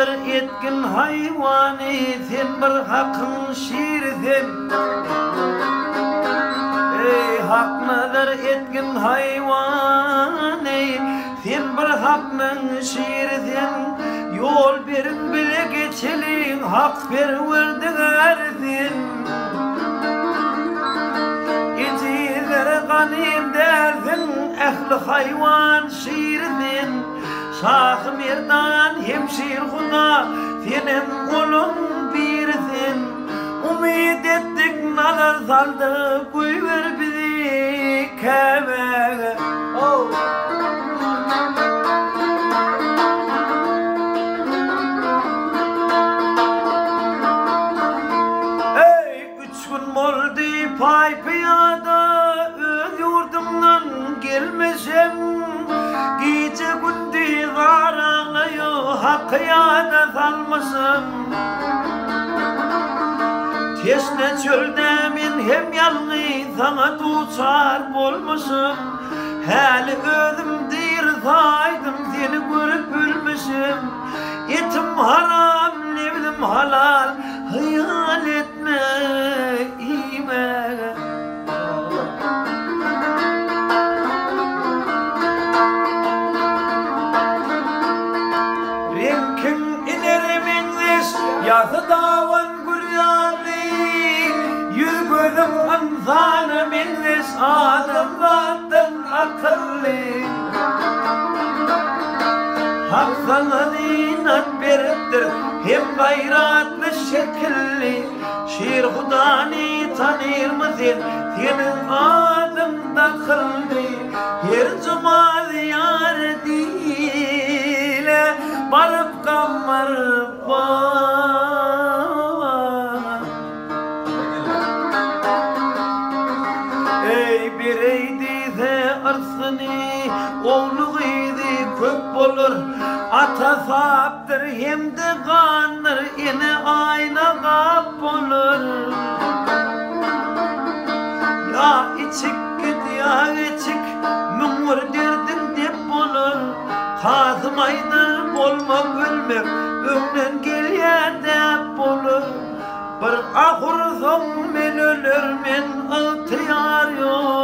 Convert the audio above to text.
nazar etkin hayvani sen bir hakkın şiirsin. Ey hak nazar etkin hayvani sen bir hakkın şiirsin. Yol verin bile geçelin hak perverdigarsin. İcizlere ganim dersin ehli hayvan şiirsin. Şah-ı Merdan hemşir Huda senin kulun birsin. Umid ettik nazar saldı koyver bizi Kabe'ye. Ey 3 gün oldu pay piyada öz yurdumdan gelmesem. Gece gündüz aranıyor hakkıyada salmışım. Teşne çölde men hem yalnız sana tutar bolmuşum. Hali özümdir saydım seni görüp ölmüşüm. Etim haram nevlim halal hayal etme ime. Renkin ineriminiz yazı davan güryanlı. Yüz gözüm anzana minnis adam zaten akıllı. Hak sana zinat verirdir hem gayratlı şekilli. Şir Hudani tanır mısın senin adında kıldı. Her cuma ziyaretiyle barıp kamarıp ey bireydi de arsını oğluydu köp olur. Ata saptır hem de kanır yine ayna kap olur. Ya içik git ya içik mümür derdin dep olur. Kazım aydır bolmak ölmek ömden gelye dep olur. Bir ahır son men ölür men ıhtiyar yok.